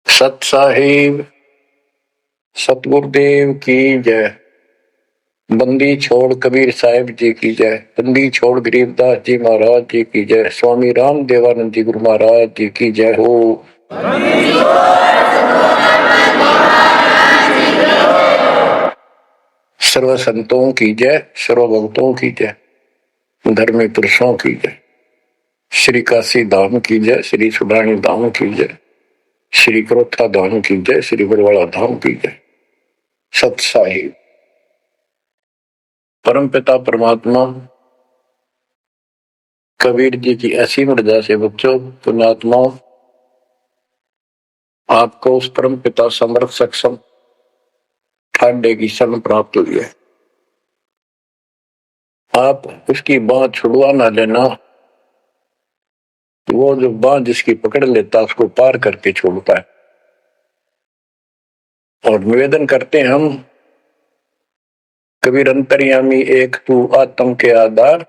सत साहिब सतगुरुदेव की जय। बंदी छोड़ कबीर साहिब जी की जय। बंदी छोड़ गरीबदास जी महाराज जी की जय। स्वामी राम देवानंद जी गुरु महाराज जी की जय हो। सर्व संतों की जय, सर्व भक्तों की जय, धर्मी पुरुषों की जय। श्री काशी धाम की जय, श्री सुडानी धाम की जय, श्री क्रोथा धाम की जय, श्री बरवाड़ा धाम की जय। सत साहिब परम पिता परमात्मा कबीर जी की ऐसी मर्यादा से बच्चों पुण्यात्माओं, आपको उस परम पिता समर्थ सक्षम ठाडे की शरण प्राप्त हुई है। आप उसकी बांह छुड़वा ना लेना, वो जो बांह जिसकी पकड़ लेता उसको पार करके छोड़ता है। और निवेदन करते हैं हम, कबीर अंतर्यामी एक तू आत्म के आधार,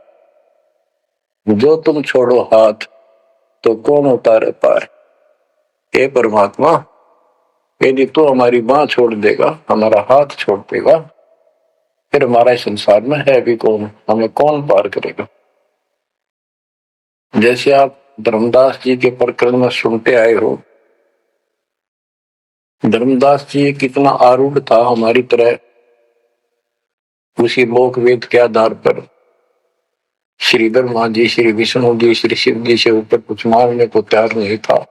जो तुम छोड़ो हाथ तो कौन उतारे पार। हे परमात्मा, यदि तू हमारी बांह छोड़ देगा, हमारा हाथ छोड़ देगा, फिर हमारा इस संसार में है भी कौन, हमें कौन पार करेगा। जैसे आप धर्मदास जी के प्रकरण में सुनते आए हो, धर्मदास जी कितना आरूढ़ था हमारी तरह, उसी लोक वेद के आधार पर श्री ब्रह्मा जी, श्री विष्णु जी, श्री शिव जी से ऊपर कुछ मानने को तैयार नहीं था।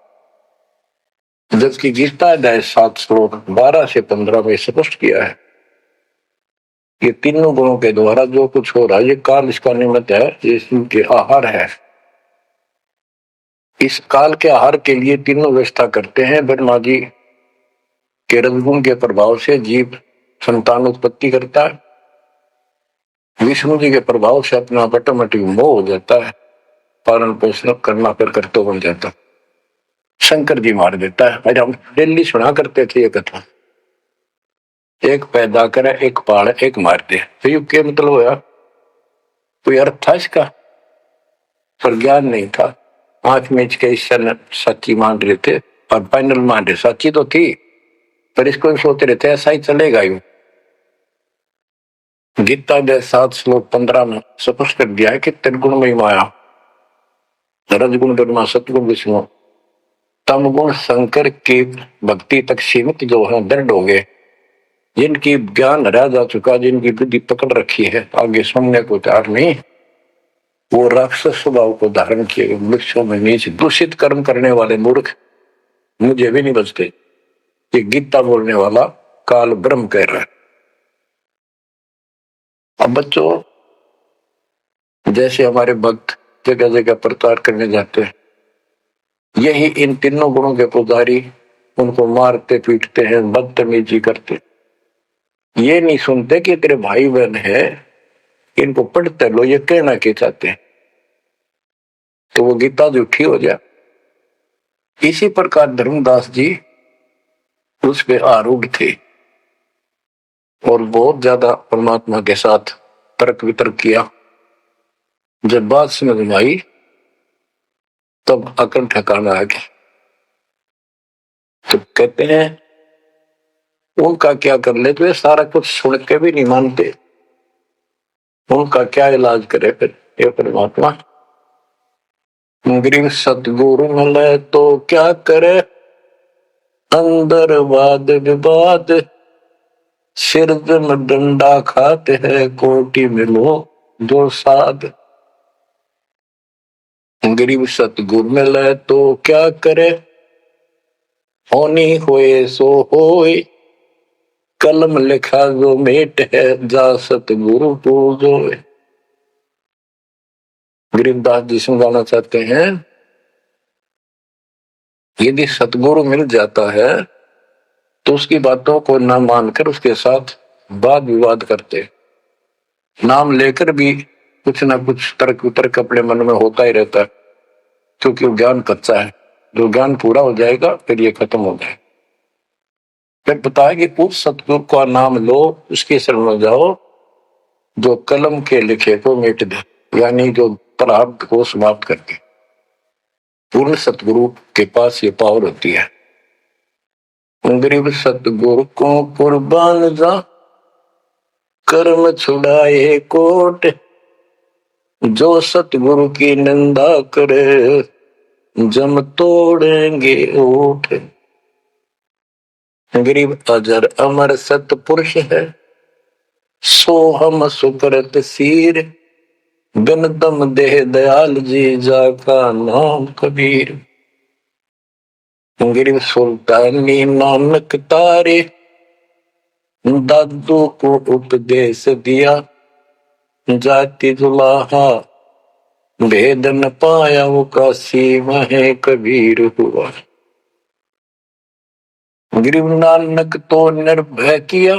जबकि गीता अध्याय 7 श्लोक 12 से 15 में स्पष्ट किया है, ये तीनों गुणों के द्वारा जो कुछ हो रहा है, ये काल इसका निमित्त है, ये इनके आहार है। इस काल के आहार के लिए तीनों व्यवस्था करते हैं। ब्रह्मा जी के रजगुण के प्रभाव से जीव संतान उत्पत्ति करता है, विष्णु जी के प्रभाव से अपना ऑटोमेटिक मोह हो जाता है, पालन पोषण करना फिर कर्तव्य बन जाता। शंकर जी मार देता है। अरे हम डेली सुना करते थे ये कथा, एक पैदा करे, एक पाड़, एक मार दे। तो ये क्या मतलब हुआ, कोई अर्थ था इसका? पर ज्ञान नहीं था। आंख मीच के ईश्वर सच्ची मान रहे थे और फाइनल मान रहे, सच्ची तो थी पर इसको सोच रहे थे ऐसा ही चलेगा। यूं गीता के 7 श्लोक 15 में स्पष्ट कर दिया है कि त्रिगुण में माया, रजगुण ब्रह्मा, सतगुण विष्णु, तम गुण शंकर की भक्ति तक सीमित जो है दृढ़ हो गए, जिनकी ज्ञान हरा जा चुका, जिनकी बुद्धि पकड़ रखी है, आगे सुनने को तैयार नहीं, वो राक्षस स्वभाव को धारण किए वृक्षों में नीच दूषित कर्म करने वाले मूर्ख मुझे भी नहीं बचते। ये गीता बोलने वाला काल ब्रह्म कह रहा है। अब बच्चों, जैसे हमारे भक्त जगह जगह प्रचार करने जाते हैं, यही इन तीनों गुणों के पुजारी उनको मारते पीटते हैं, बदतमीजी करते, ये नहीं सुनते कि तेरे भाई बहन है, इनको पढ़ते लो, ये कहना के चाहते हैं, तो वो गीता झूठी हो जाए। इसी प्रकार धर्मदास जी उस पे आरूढ़ थे और बहुत ज्यादा परमात्मा के साथ तर्क वितर्क किया। जब बात समझ में आई तब अकल ठिकाना आ गया। तो कहते हैं उनका क्या कर ले, तो ये सारा कुछ सुन के भी नहीं मानते, उनका क्या इलाज करे फिर ये परमात्मा। गरीब सतगुरु मिले तो क्या करे, अंदर वाद विवाद, सिर में डंडा खाते हैं, कोटी मिलो दो साध। गरीब सतगुरु मिले तो क्या करे, होनी होए सो होए, कलम लिखा जो मेट है, जा सतगुरु पूजो। गरीबदास जी समझाना चाहते हैं, यदि सतगुरु मिल जाता है तो उसकी बातों को न मानकर उसके साथ वाद विवाद करते, नाम लेकर भी कुछ ना कुछ तर्क वितर्क अपने मन में होता ही रहता है, क्योंकि वो ज्ञान कच्चा है। जो ज्ञान पूरा हो जाएगा फिर ये खत्म हो जाएगा। फिर बताया कि उस सतगुरु का नाम लो, उसके शरण में जाओ, जो कलम के लिखे को मिट दे, यानी जो प्रारब्ध को समाप्त कर दे। उन सतगुरु के पास ये पावर होती है। गरीब सतगुरु को कुर्बान जा, कर्म छुड़ाए कोट, जो सतगुरु की निंदा करे, जम तोड़ेंगे ओठ। गरीब अजर अमर सतपुरुष है, सो हम सुकरत सीर, बिन दम देह दयाल जी, जाका नाम कबीर। गरीब सुल्तानी नानक तारे, दादू को उपदेश दिया, जाति दुलाहा भेद न पाया, वो काशी में कबीर हुआ। गरीब नानक तो निर्भय किया,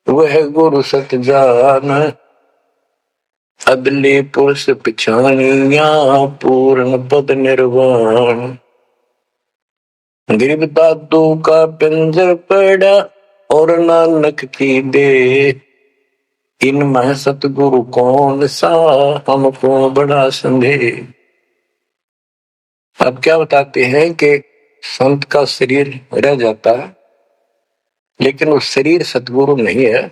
वह गुरु सत जान, अदले पुरुष पिछानिया, पूर्ण पद निर्वाण। गरीब दादू का पिंजर पड़ा, और नानक की दे, इनमें सतगुरु कौन सा, हमको बड़ा संदेह। अब क्या बताते हैं कि संत का शरीर रह जाता है, लेकिन वो शरीर सतगुरु नहीं है।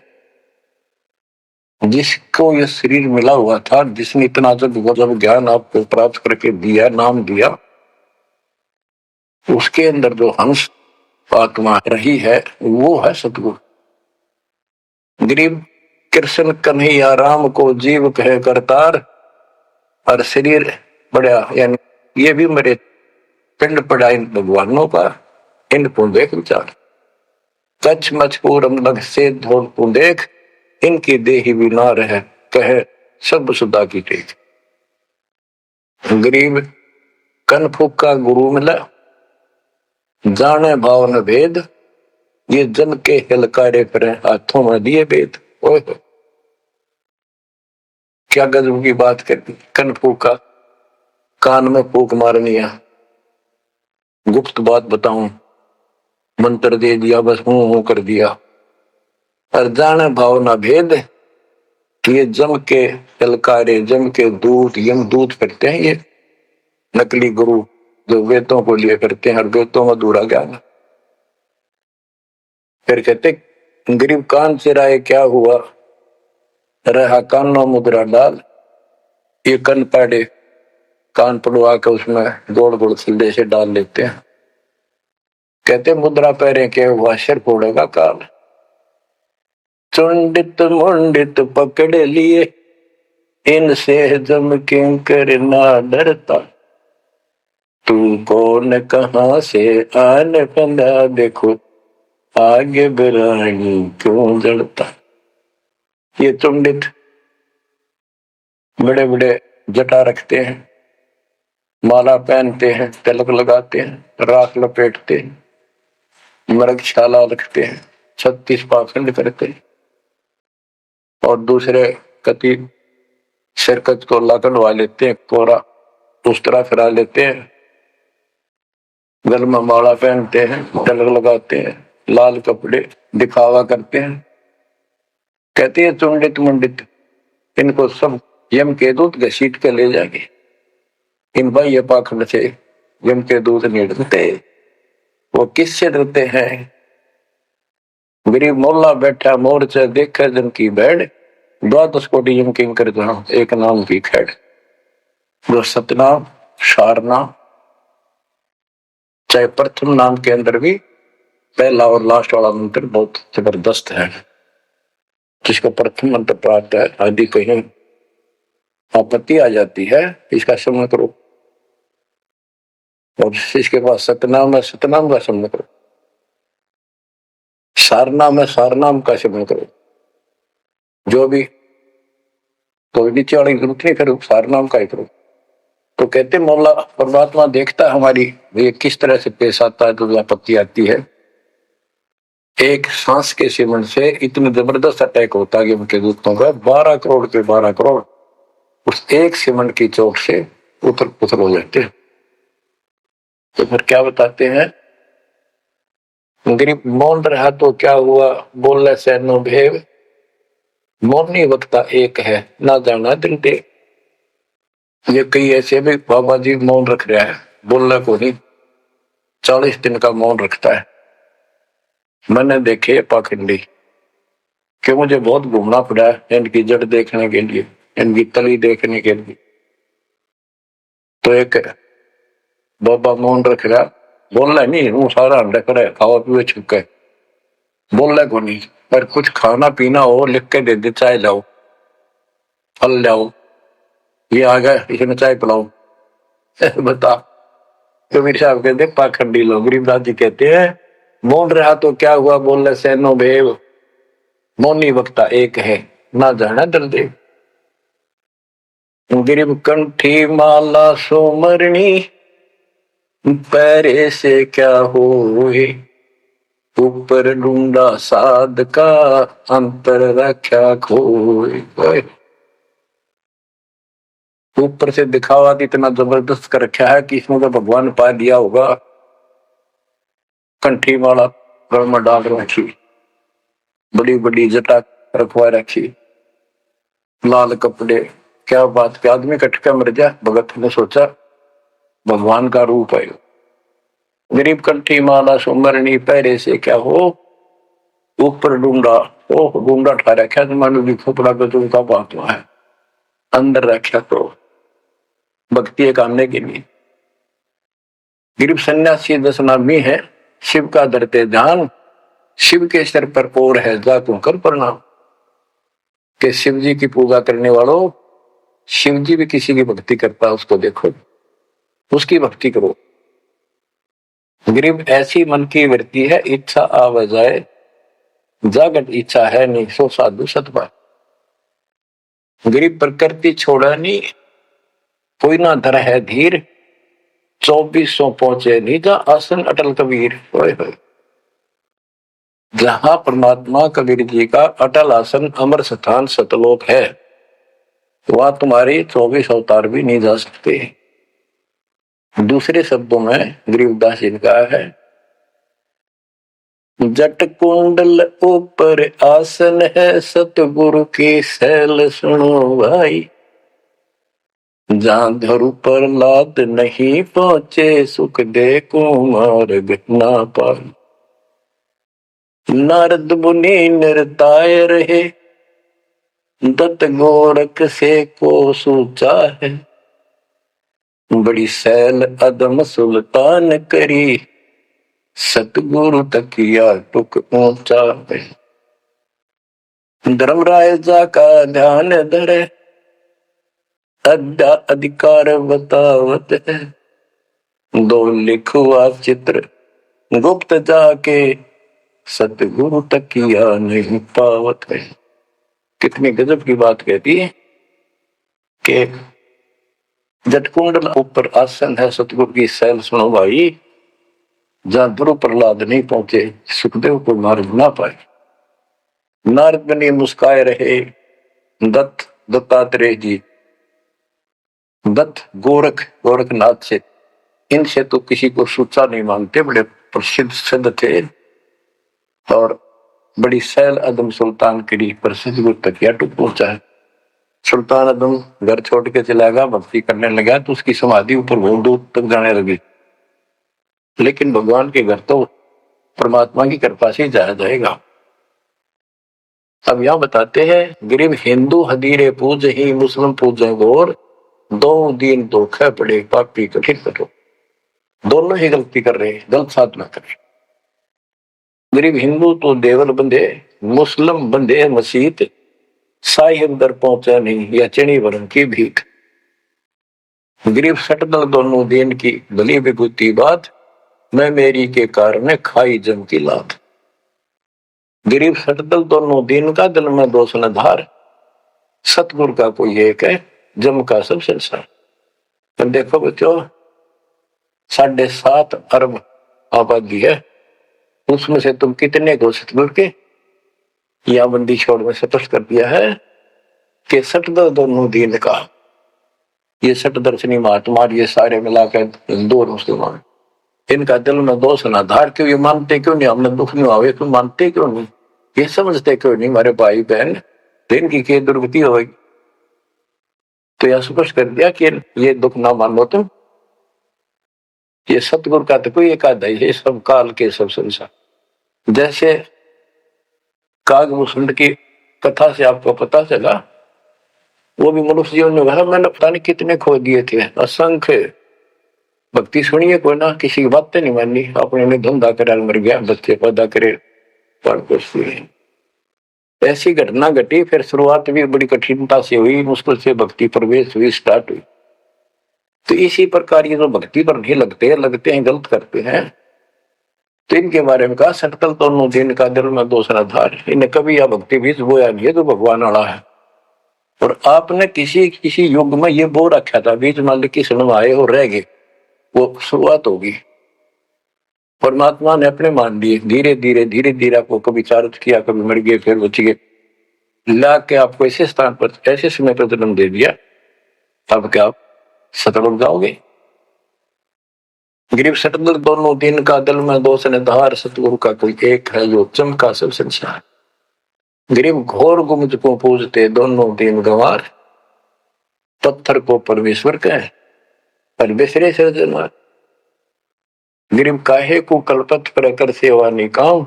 जिसको ये शरीर मिला हुआ था, जिसने इतना जब ज्ञान आपको प्राप्त करके दिया, नाम दिया, उसके अंदर जो हंस आत्मा रही है, वो है सतगुरु। गरीब कृष्ण कन्हैया राम को जीव कहे करतार, और शरीर बड़ा, यानी ये भी मेरे पिंड पड़ा इन भगवानों का, इनको देख विचार। कच्छ मचपूरम लग से धोल को देख, इनकी देही भी ना रहे, कहे सब सुधा की टेक। गरीब कन फूका गुरु मिला, जाने भाव न भेद, ये जन के हिलकारे फिरे, हाथों में दिए भेद। ओए क्या गजब की बात करती। कन फूका, कान में फूक मारनी है, गुप्त बात बताऊं, मंत्र दे दिया, बस हूं कर दिया। और जाने भाव ना भेद, ये जम के हिलकारे, जम के दूत, यम दूत करते हैं ये नकली गुरु, जो वेदों को लिए करते हैं, और वेदों में अधूरा ज्ञान। फिर कहते गरीब कान चिराए क्या हुआ, रहा कानों मुद्रा डाल, ये कन पाड़े, कान पड़वा के उसमें गोड़ गोड़ सिल्ले से डाल लेते हैं। कहते मुद्रा पैरे के हुआ, सिर फोड़ेगा काल। चुंडित मुंडित पकड़ लिए, इनसे जम किंकर ना डरता, तू कौन कहां से आने बंदा, देखो आगे बिरानी क्यों जड़ता। ये चुंडित बड़े बड़े जटा रखते हैं, माला पहनते हैं, तिलक लगाते हैं, राख लपेटते हैं, मृगशाला रखते हैं, 36 पाखंड करते हैं, और दूसरे कति शिरकत को लगनवा लेते हैं, कोरा उस तरह फिरा लेते हैं, गल में माला पहनते हैं, तिलक लगाते हैं, लाल कपड़े दिखावा करते हैं। कहते हैं चुंडित मुंडित, इनको सब यम के दूत घसीट के ले जाएंगे। इन भाई ये पाखंड से यम के दूत नहीं डरते। वो किससे डरते हैं? गरीब मोल्ला बैठा मोर्चा देखा जन की बैठ, 12 कोटि यम किंकर जहां, एक नाम की खैड़। जो सतनाम सारनाम, चाहे प्रथम नाम के अंदर भी पहला और लास्ट वाला मंत्र बहुत जबरदस्त है। जिसको प्रथम मंत्र प्राप्त है, आदि कहीं आपत्ति आ जाती है, इसका स्मरण करो, और इसके पास सतनाम है, सतनाम का स्मरण करो, सारनाम है, सारनाम का स्मरण करो। जो भी कोई नीचे वाली जरूरत नहीं, फिर सारनाम का ही करो। तो कहते मौला परमात्मा देखता है हमारी ये किस तरह से पेश आता है, तो आपत्ति आती है। एक सांस के सेवन से इतनी जबरदस्त अटैक होता है कि उनके दूतों का 12 करोड़ के 12 करोड़ उस एक सेवन की चोट से उथल पुथल हो जाते हैं। तो फिर क्या बताते हैं, गरीब मौन रहा तो क्या हुआ, बोले से नो भेव, मौनी वक्ता एक है, ना जाना दिल दे। ये कई ऐसे भी बाबा जी मौन रख रहा है, बोलना को नहीं, 40 दिन का मौन रखता है। मैंने देखे पाखंडी कि मुझे बहुत घूमना पड़ा है इनकी जड़ देखने के लिए, इनकी तली देखने के लिए। तो एक बाबा मौन रख रहा, बोलना नहीं, वो सारा अंडा करे खावा पीवे छुके, बोलना को नहीं, पर कुछ खाना पीना हो लिख के दे दे, चाय लाओ, फल लाओ, ये आ गया इसमें चाय पिलाओ। बता। तो मेरे साहब कहते पाखंडी लोग, गरीबदास जी कहते हैं मौन रहा तो क्या हुआ, बोल सैनो भेव, मौनी वक्ता एक है, ना जाना दलदेव। गिरिब कंठी माला सोमरणी, पैरे से क्या होए, ऊपर ढूंढा साध का, अंतर रक्षा खोए। ऊपर से दिखावा इतना जबरदस्त कर रखा है कि इसमें तो भगवान पा दिया होगा। कंठी माला गल में डाल रखी, बड़ी बड़ी जटा रखवा रखी, लाल कपड़े, क्या बात के आदमी कटका मर जाए। भगत ने सोचा भगवान का रूप है। गरीब कंठी माला सुमरनी, पैरे से क्या हो, ऊपर ढूंढा, ओ ढूंढा ठा रखा, मानो भी खोपड़ा गजू का बात है, अंदर रखा तो भक्ति करने के लिए। गरीब सन्यासी 10 नामी है, शिव का धरते ध्यान, शिव के सिर पर और है जा तू कर प्रणाम। के शिव जी की पूजा करने वालों, शिव जी भी किसी की भक्ति करता है, उसको देखो, उसकी भक्ति करो। गरीब ऐसी मन की वृत्ति है, इच्छा आवे जाए, जागत इच्छा है नहीं, सो साधु सतपा। गरीब प्रकृति छोड़ा नहीं, कोई ना धर है धीर, 2400 पहुंचे नहीं जा आसन अटल कबीर। जहां परमात्मा कबीर जी का अटल आसन अमर स्थान सतलोक है, वहां तुम्हारी 24 अवतार भी नहीं जा सकते। दूसरे शब्दों में गरीबदास जी ने कहा है, जट कुंडल ऊपर आसन है, सतगुरु की सैल सुनो भाई, जहां धरु पर लाद नहीं पहुंचे, सुख दे कुमार्ग ना पाई। नारद मुनि निरताय रहे, दत्त गोरख से को सूचा है, बड़ी सैल अदम सुल्तान करी, सतगुरु तकिया टुक ऊंचा है। धर्मराय जा का ध्यान धरे, अड्डा अधिकार बतावत है, दो लिखुआ चित्र गुप्त जाके, सतगुरु तकिया नहीं पावत है। कितनी गजब की बात कहती है कि जटकुंडल ऊपर आसन है, सतगुरु की सैल सुनो भाई, जहां ध्रुव प्रहलाद नहीं पहुंचे, सुखदेव को मार्ग ना पाए। नारद मुनि मुस्काए रहे, दत्तात्रेय जी, दत्त गोरखनाथ से, इनसे तो किसी को सूचा नहीं मानते, बड़े प्रसिद्ध सिद्ध थे, और बड़ी सैल अदम सुल्तान की प्रसिद्ध गुरु तकिया टुक पहुंचा है। सुल्तान अदम घर छोड़ के चला गया, भक्ति करने लगा, तो उसकी समाधि ऊपर बहुत दूर तक जाने लगी। लेकिन भगवान के घर तो परमात्मा की कृपा से जाया जाएगा। अब यहां बताते हैं, गरीब हिंदू हदीरे पूज ही, मुस्लिम पूजे गौर, दो दीन धोखे पड़े, पापी कठिन करो। दोनों ही गलती कर रहे, गलत साथ में कर रहे। गरीब हिंदू तो देवल बंधे, मुस्लिम बंधे मसीत, साई अंदर पहुंचा नहीं, या चणी वरण की भीख। गरीब सटदल दोनों दिन की भली विभूति बात, मैं मेरी के कारण खाई जम की लात। गरीब सटदल दोनों दिन का, दिल में दोष न धार, सतगुरु का कोई एक है, जम का सब संसार। तो देखो बच्चों, 7.5 अरब आबादी है, उसमें से तुम कितने को सतगुरु के या बंदी छोड़ में स्पष्ट कर दिया है कि सटदल दोनों दिन का, ये सट दर्शनी महात्मा, ये सारे मिलाकर हिंदू और मुसलमान, इनका दिल में दोष ना धार। क्यों ये मानते क्यों नहीं, हमने दुख नहीं आवे, क्यों मानते क्यों नहीं, ये समझते क्यों नहीं हमारे भाई बहन, इनकी क्या दुर्गति होगी। तो यह स्पष्ट कर दिया कि ये दुख ना मानो तुम, ये सतगुरु का तो कोई एक आधा ही है, सब काल के सब संसार। जैसे कागभूषण की कथा से आपको पता चला, वो भी मनुष्य जीवन में मैंने पता नहीं कितने खो दिए थे, असंख्य। भक्ति सुनिए कोई ना, किसी की बातें नहीं मानी, अपने ने धंधा करे मर गया, बच्चे पैदा करे पर कुछ नहीं। ऐसी घटना घटी, फिर शुरुआत भी बड़ी कठिनता से हुई, मुश्किल से भक्ति प्रवेश हुई, स्टार्ट हुई। तो इसी प्रकार ये जो भक्ति पर नहीं लगते हैं, गलत करते हैं, तो इनके बारे में कहा सटकल दोनों दिन का दिल में दूसरा धार, इन्हें कभी यह भक्ति बीज बोया नहीं है तो भगवान वाला है। और आपने किसी युग में ये बो रखा था, बीज मान की क्षण आए और रह गए, वो शुरुआत होगी। परमात्मा ने अपने मान लिए, धीरे धीरे आपको कभी चार्ज किया, कभी मर गए, फिर बच गए, ला के आपको ऐसे स्थान पर ऐसे समय पर जन्म दे दिया, अब क्या आप सतल हो जाओगे। गिरिव सतगुरु दोनों दिन का दल में दोष ने धार, सतगुरु का कोई एक है जो चमका सब संसार। गिरिव घोर गुमज को पूजते दोनों दिन गंवार, पत्थर को परमेश्वर कहे पर बिसरे सृजनहार। गिरिव काहे को कलपत पर कर सेवा निकाम,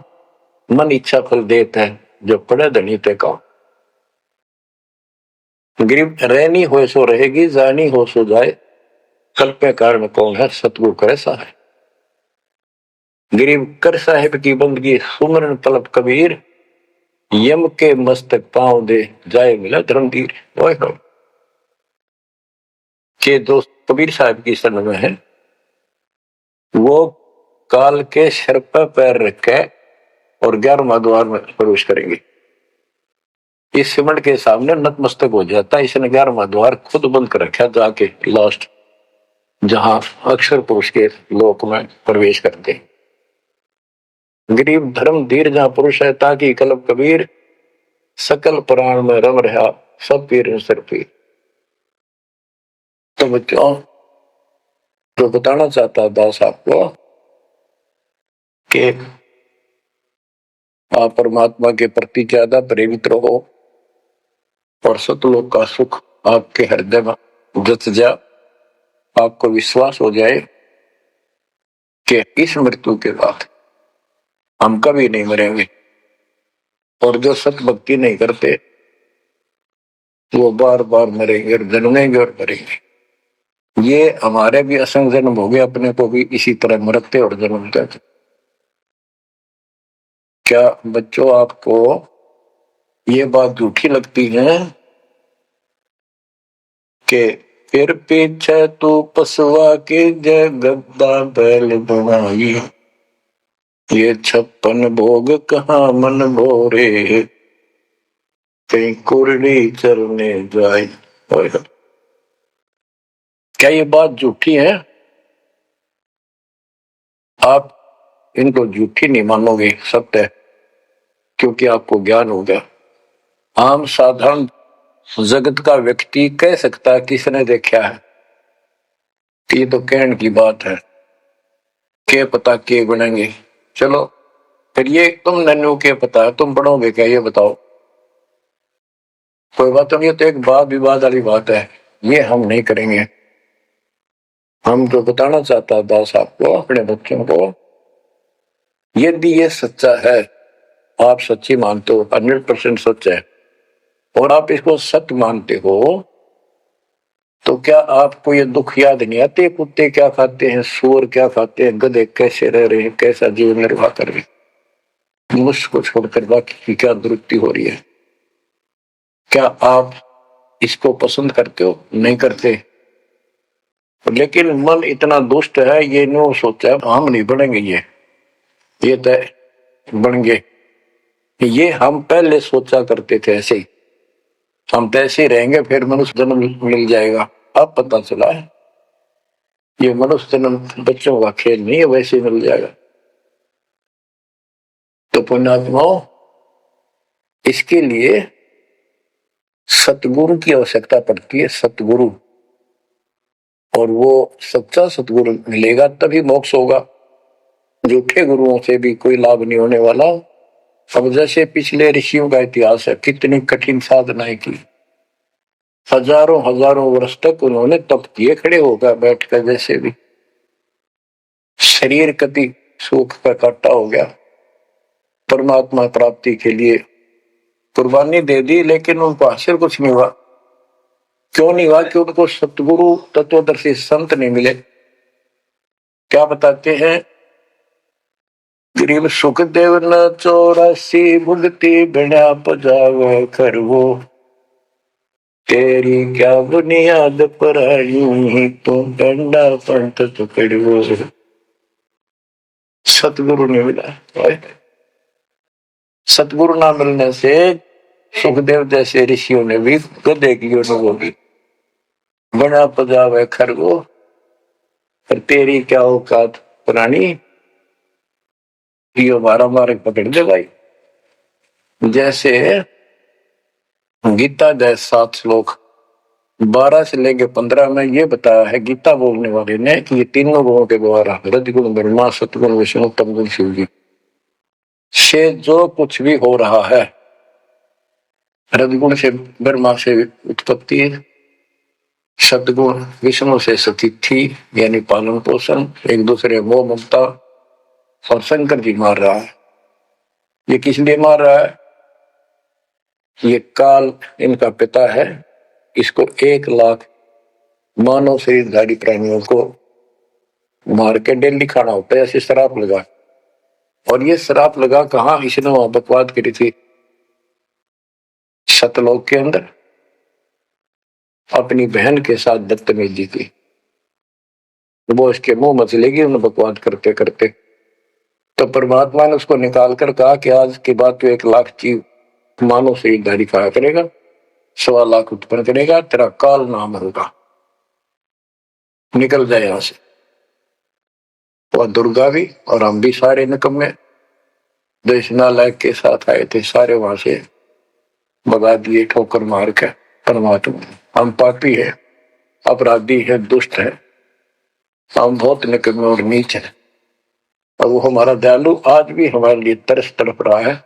मन इच्छा फल देता है जो पड़े धनी ते काम। गिरिव रहनी हो सो रहेगी, जानी हो सो जाए, कल्पे कारण कौन है सतगुरु करे सहाय। गिरिव कर साहिब की बंदगी सुमरन तलब कबीर, यम के मस्तक पांव दे जाए मिला धर्मवीर। के दोस्त कबीर साहब की शरण में है, वो काल के सिर पर पैर रखे और 11वां द्वार में प्रवेश करेंगे। इस सिमट के सामने नतमस्तक हो जाता है, इसने 11वां द्वार खुद बंद कर रखा, जाके लास्ट जहां अक्षर पुरुष के लोक में प्रवेश करते। गरीब धर्म धीर जहां पुरुष है, ताकि कलब कबीर सकल प्राण में रम रहा सब पीर सर पीर। तो बच्चों, तो बताना चाहता दास आपको कि आप परमात्मा के प्रति ज्यादा प्रेरित रहो और सतलोक का सुख आपके हृदय में जच जा, आपको विश्वास हो जाए कि इस मृत्यु के बाद हम कभी नहीं मरेंगे। और जो सत भक्ति नहीं करते वो बार बार मरेंगे और जन्मेंगे और मरेंगे। ये हमारे भी असंग जन्म हो गए, अपने को भी इसी तरह मरते और जन्मते। क्या बच्चों आपको ये बात झूठी लगती है कि फिर पीछे तू पसवा के जगद्दा बैल बनाई, ये 56 भोग कहाँ मन भोरे, कहीं कुरड़ी चरने जाए। क्या ये बात झूठी है? आप इनको झूठी नहीं मानोगे, सत्य है, क्योंकि आपको ज्ञान हो गया। आम साधारण जगत का व्यक्ति कह सकता है किसने देखा है, ये तो कहने की बात है, के पता के बनेंगे। चलो फिर ये तुम नन्नू के पता है, तुम पढ़ोगे क्या, ये बताओ। कोई बात नहीं, तो एक बात विवाद वाली बात है, ये हम नहीं करेंगे। हम तो बताना चाहता दास आपको, अपने बच्चों को, यदि ये सच्चा है, आप सच्ची मानते हो, 100% सच है, और आप इसको सत्य मानते हो, तो क्या आपको ये दुख याद नहीं आते? कुत्ते क्या खाते हैं, सूअर क्या खाते हैं, गधे कैसे रह रहे हैं, कैसा जीवन निर्वाह कर रहे हैं, मनुष्य को छोड़कर बाकी की क्या दुरुक्ति हो रही है? क्या आप इसको पसंद करते हो? नहीं करते। लेकिन मन इतना दुष्ट है, ये नो सोचा हम नहीं बनेंगे, ये तय बन गए। ये हम पहले सोचा करते थे ऐसे ही, हम तो ऐसे ही रहेंगे, फिर मनुष्य जन्म मिल जाएगा। अब पता चला है ये मनुष्य जन्म बच्चों का खेल नहीं है, वैसे ही मिल जाएगा। तो पुण्यात्माओं, इसके लिए सतगुरु की आवश्यकता पड़ती है, सतगुरु। और वो सच्चा सतगुरु मिलेगा तभी मोक्ष होगा, झूठे गुरुओं से भी कोई लाभ नहीं होने वाला। अब जैसे पिछले ऋषियों का इतिहास है, कितनी कठिन साधनाएं की, हजारों हजारों वर्ष तक उन्होंने तप किए खड़े होकर बैठकर, जैसे भी शरीर कति सुख का काटा हो गया, परमात्मा प्राप्ति के लिए कुर्बानी दे दी, लेकिन उनको हासिल कुछ नहीं हुआ। क्यों नहीं हुआ? कि उनको सतगुरु तत्वदर्शी संत नहीं मिले। क्या बताते हैं? गरीब सुखदेव न 84 भुगती बिना पजावे खरगो, तेरी क्या बुनियाद पराई तू डंडा पंथ पकड़ो। सतगुरु नहीं मिला। सतगुरु ना मिलने से सुखदेव जैसे ऋषियों ने भी गधे की अनुभव की, बना पजावे खरगो, पर तेरी क्या औकात पुरानी, ये हमारा मार्ग पकड़ दे भाई। जैसे गीता दे 7 श्लोक 12 से लेके 15 में ये बताया है गीता बोलने वाले ने कि ये तीनों गुणों के द्वारा, रजगुण ब्रह्मा, सतगुण विष्णु, तमगुण शिव जी, से जो कुछ भी हो रहा है, रजगुण से ब्रह्मा से उत्पत्ति, सतगुण विष्णु से स्थिति यानी पालन पोषण, एक दूसरे मोह ममता, और शंकर जी मार रहा है। ये किस लिए मार रहा है? ये काल इनका पिता है, इसको 1 लाख मानव शरीरधारी प्राणियों को मार के डेली खाना होता है, ऐसे शराब लगा। और ये शराब लगा कहाँ? इसने वहां बकवाद करी थी सतलोक के अंदर, अपनी बहन के साथ बदतमीजी की। वो इसके मुंह मचलेगी उन्हें बकवाद करते करते। तो परमात्मा ने उसको निकाल कर कहा कि आज के बाद तो 1 लाख जीव मानव शरीरधारी खाया करेगा, 1.25 लाख उत्पन्न करेगा, तेरा काल नाम होगा, निकल जाए यहां से। और दुर्गा भी और हम भी सारे निकम्मे जो इस नालायक के साथ आए थे, सारे वहां से भगा दिए ठोकर मार के। परमात्मा, हम पापी है, अपराधी है, दुष्ट है, हम बहुत निकम्मे और नीच है, और वो हमारा दयालु आज भी हमारे लिए तरस तड़प रहा है।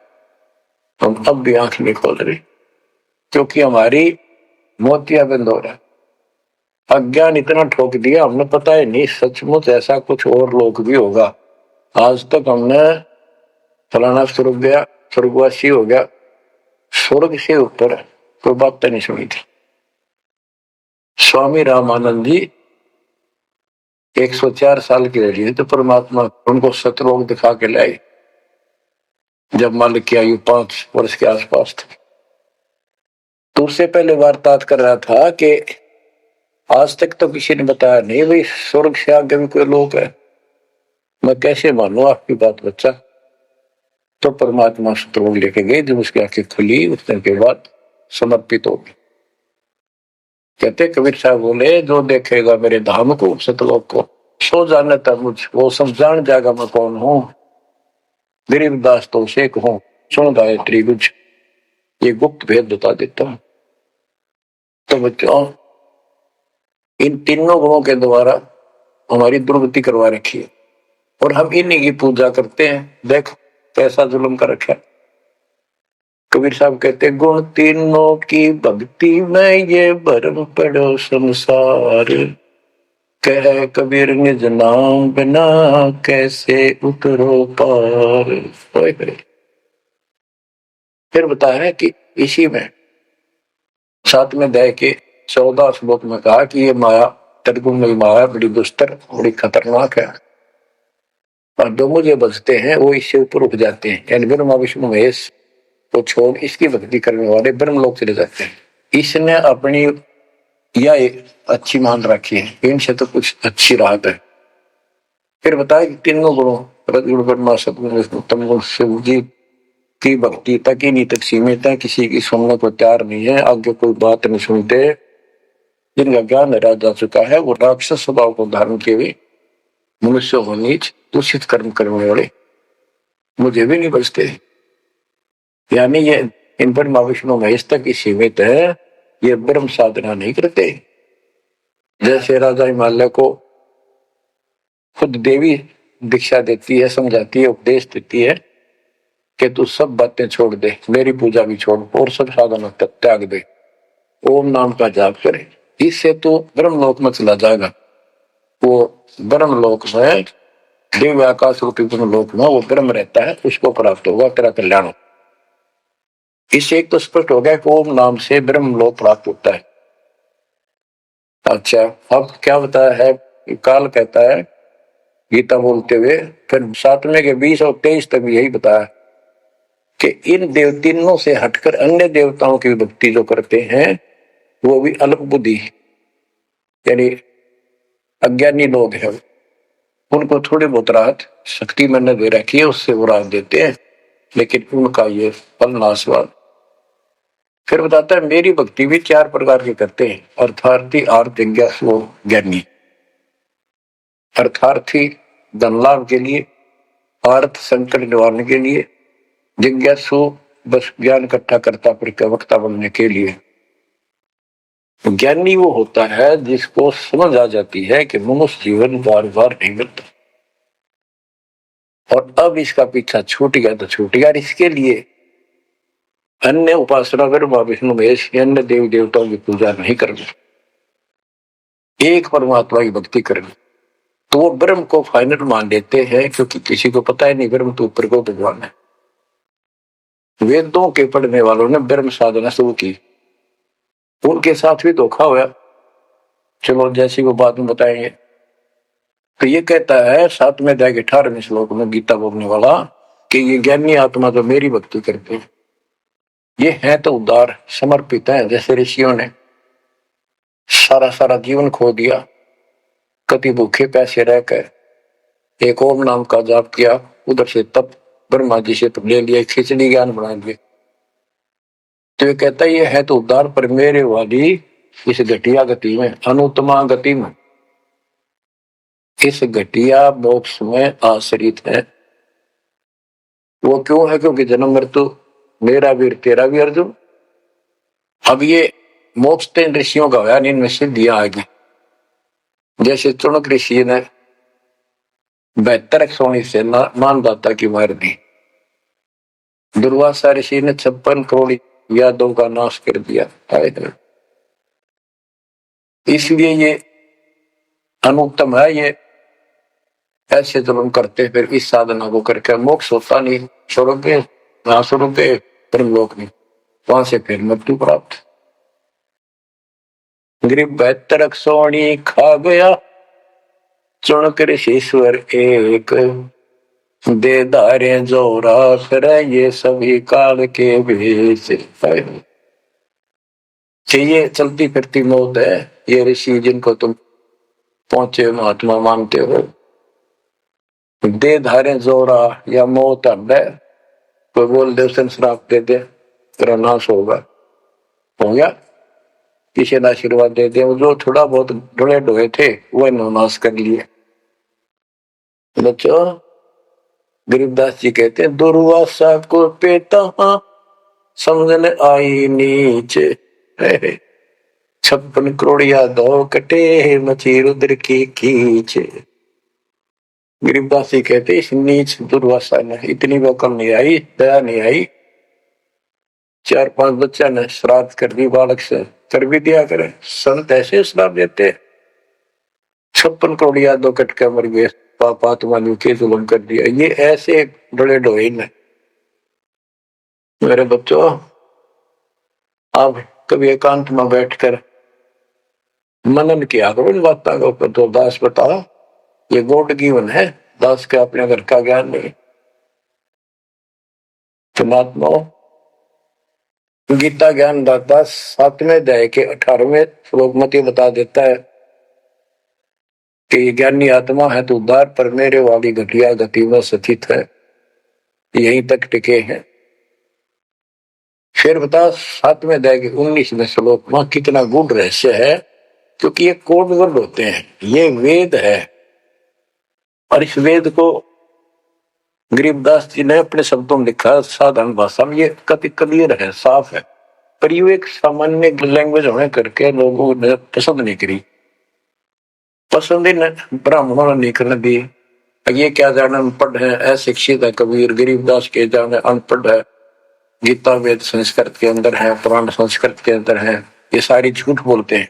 हम अब भी आंख नहीं खोल रहे, क्योंकि हमारी मोतियाबिंद हो रहा है। अज्ञान इतना ठोक दिया, हमने पता है नहीं सचमुच ऐसा कुछ और लोग भी होगा। आज तक हमने फलाना स्वर्ग गया, स्वर्गवासी हो गया, स्वर्ग से ऊपर कोई बात नहीं सुनी थी। स्वामी रामानंद जी 104 साल की रही तो परमात्मा उनको सतलोक दिखा के लाए, जब मालिक की आयु 5 वर्ष के आसपास थी। तो उससे पहले वार्तालाप कर रहा था कि आज तक तो किसी ने बताया नहीं भाई स्वर्ग से आगे भी कोई लोक है, मैं कैसे मानूं आपकी बात बच्चा। तो परमात्मा सतलोक लेके गए, जब उसकी आंखें खुली उतने के बाद समर्पित हो गई। कहते कबीर साहब बोले, जो देखेगा मेरे धाम को, सतलोक को, सो जानता मुझ, वो सब जान जाएगा मैं कौन हूं। गरीबदास तो उसे कहूं, सुन गायत्री गुज, ये गुप्त भेद बता देता हूं। तो बच्चों, इन तीनों गुणों के द्वारा हमारी दुर्गति करवा रखी है, और हम इन्हीं की पूजा करते हैं। देख कैसा जुल्म कर रखा। कबीर साहब कहते, गुण तीनों की भक्ति में ये भरम पड़ो संसार, कह कबीर निज नाम बिना कैसे उतरो पार। फिर बताया कि इसी में 7वें अध्याय के 14 श्लोक में कहा कि ये माया, तदगुण माया बड़ी दुस्तर, बड़ी खतरनाक है, और जो मुझे बचते हैं वो इससे ऊपर उठ जाते हैं, यानी ब्रह्मा विष्णु महेश को छोड़ इसकी भक्ति करने वाले ब्रह्म लोक चले जाते हैं। इसने अपनी यह अच्छी मान रखी है, इनसे तो कुछ अच्छी राहत है। फिर बताया कि तीनों गुणों, रजगुण ब्रह्मा, सतगुण विष्णु, तमगुण शिव जी की भक्ति तक ही नहीं तक सीमित है, किसी की सुनने को तैयार नहीं है, आगे कोई बात नहीं सुनते। जिनका ज्ञान हरा जा चुका है वो राक्षस स्वभाव को धारण किए हुए मनुष्य हो, नीच दूषित कर्म करने वाले मुझे भी नहीं बचते। यानी ये इन ब्रह्मा विष्णु महेश तक ही सीमित है, ये ब्रह्म साधना नहीं करते। जैसे राजा हिमालय को खुद देवी दीक्षा देती है, समझाती है, उपदेश देती है कि तू सब बातें छोड़ दे, मेरी पूजा भी छोड़ और सब साधना त्याग दे, ओम नाम का जाप करे, इससे तो ब्रह्मलोक में चला जाएगा। वो ब्रह्मलोक में दिव्य आकाश रूपी ब्रह्मलोक में वो ब्रह्म रहता है, उसको प्राप्त होगा, तेरा कल्याण हो। इससे एक तो स्पष्ट हो गया कि ओम नाम से ब्रह्मलोक प्राप्त होता है। अच्छा, अब क्या बताया है, काल कहता है गीता बोलते हुए, फिर 7वें के 20 और 23 तक भी यही बताया कि इन तीनों से हटकर अन्य देवताओं की भक्ति जो करते हैं वो भी अल्प बुद्धि यानी अज्ञानी लोग हैं, उनको थोड़ी बहुत राहत शक्ति मैंने दे रखी है, उससे वो राहत देते हैं, लेकिन उनका ये फल नाशवान। फिर बताता है मेरी भक्ति भी 4 प्रकार की करते हैं, अर्थार्थी, आर्थ, जिज्ञासु, ज्ञानी। अर्थार्थी धन लाभ के लिए, आर्थ संकट निवारने के लिए, जिज्ञासु बस ज्ञान इकट्ठा करता फिर वक्ता बनने के लिए। ज्ञानी वो होता है जिसको समझ आ जाती है कि मनुष्य जीवन बार बार नहीं मिलता, और अब इसका पीछा छूट गया तो छूट गया। इसके लिए अन्य उपासना ब्रह्मा विष्णु महेश अन्य देवी देवताओं की पूजा नहीं करनी, एक परमात्मा की भक्ति करनी। तो वो ब्रह्म को फाइनल मान लेते हैं, क्योंकि किसी को पता ही नहीं ब्रह्म तो ऊपर को भगवान है। वेदों के पढ़ने वालों ने ब्रह्म साधना शुरू की, उनके साथ भी धोखा हुआ। चलो जैसी वो बाद में बताएंगे। तो ये कहता है 7वें अध्याय के 18वें श्लोक में गीता बोलने वाला कि ये ज्ञानी आत्मा जो मेरी भक्ति करते हैं ये है तो उदार समर्पित है, जैसे ऋषियों ने सारा सारा जीवन खो दिया, कति भूखे पैसे रहकर एक ओम नाम का जाप किया, उधर से तप ब्रह्मा जी से ले लिया, खिचड़ी ज्ञान बना दिए। तो ये कहता है ये है तो उदार पर मेरे वाली इस घटिया गति में, अनुत्तमा गति में, इस घटिया मोक्ष में आश्रित है। वो क्यों है? क्योंकि जन्म मृत्यु मेरा वीर तेरा भी अर्जुन। अब ये मोक्ष तीन ऋषियों का होया, इनमें सिद्धियां आ गई। जैसे चुनक ऋषि ने 72 सोनी से मानदाता की मार दी, दुर्वासा ऋषि ने 56 करोड़ यादों का नाश कर दिया। इसलिए ये अनुत्तम है। ये ऐसे जुल्म करते फिर इस साधना को करके मोक्ष होता नहीं, स्वरूप ब्रह्मलोक नहीं, वहां से फिर मृत्यु प्राप्त। गरीब 72 सोनी खा गया चुनक ऋषीश्वर एक, दे धारे जो राख ये सभी काल के भेष। ये चलती फिरती मौत है। ये ऋषि जिनको तुम पहुंचे महात्मा मानते हो, दे धारे जोरा या मौत है, कोई बोल दे उसे श्राप दे दे तेरा नाश होगा, हो गया। किसी ने आशीर्वाद दे दे, जो थोड़ा बहुत ढोए ढोए थे वो नाश कर लिए। बच्चों गरीबदास जी कहते हैं दुर्वासा को पेता समझने आई नीचे, 56 करोड़ यादव कटे मची रुद्र की खींच। गरीबदास जी कहते इस नीच दुर्वासा ने इतनी वकल नहीं आई, दया नहीं आई, 4-5 बच्चा ने श्राद्ध कर दी, बालक से कर भी दिया करे। संत ऐसे श्राप देते 56 करोड़ यादव कट के मर गए, पापात्मा के जुल्म कर दिया। ये ऐसे डोले डोए ने। मेरे बच्चों आप कभी एकांत में बैठकर मनन किया करो इन बातों के ऊपर। तो दास बताओ ये गॉड गिवन है, दास के अपने घर का ज्ञान नहीं। परमात्मा गीता ज्ञान दाता 7वें अध्याय के 18वें श्लोक में बता देता है कि ज्ञानी आत्मा है तो उदार पर मेरे वाली घटिया गति में स्थित है, यहीं तक टिके हैं। फिर बता 7वें अध्याय के 19वें श्लोक में कितना गूढ़ रहस्य है, क्योंकि ये कोड वर्ड होते हैं, ये वेद है। और इस वेद को गरीबदास जी ने अपने शब्दों में लिखा साधारण भाषा में, ये कति क्लियर है, साफ है, पर ये एक सामान्य लैंग्वेज होने करके लोगों ने पसंद नहीं करी। पसंद ही ब्राह्मणों ने नहीं करने दी। ये क्या जाने अनपढ़ है, अशिक्षित है कबीर, गरीबदास के जाने अनपढ़ है, गीता वेद संस्कृत के अंदर है, पुराण संस्कृत के अंदर है, ये सारी झूठ बोलते हैं।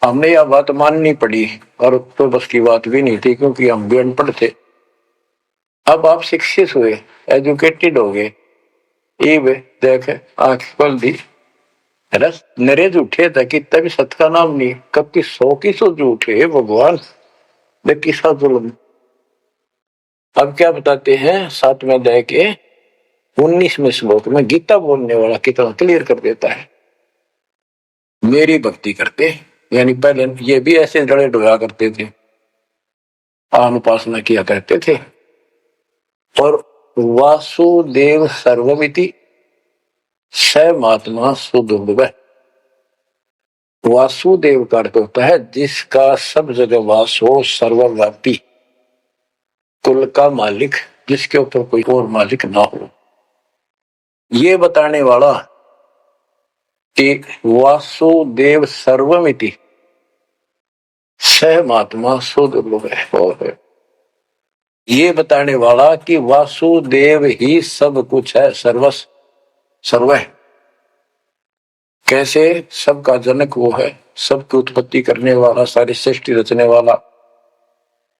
हमने यह बात माननी पड़ी, और तो बस की बात भी नहीं थी, क्योंकि हम भी अनपढ़ थे। अब आप शिक्षित हुए, एजुकेटेड हो गए, देख आंख खोल दी, रस नरे झूठे था कि तभी सत का नाम नहीं, कब की 100 की 100 झूठे भगवान, किसा जुल्म। अब क्या बताते हैं 7वें अध्याय के 19वें श्लोक में, गीता बोलने वाला कितना क्लियर कर देता है। मेरी भक्ति करते, यानी पहले ये भी ऐसे जड़े डोया करते थे, अनुपासना किया करते थे। और वासुदेव सर्वमिति स महात्मा सुदुर्लभ। वासुदेव का अर्थ होता है जिसका सब जगह वास हो, सर्वव्यापी, कुल का मालिक, जिसके ऊपर कोई और मालिक ना हो। ये बताने वाला कि वासुदेव सर्वमिति स महात्मा सुदुर्लभ है, और ये बताने वाला कि वासुदेव ही सब कुछ है, सर्वस्व सर्व है। कैसे? सबका जनक वो है, सबकी उत्पत्ति करने वाला, सारी सृष्टि रचने वाला,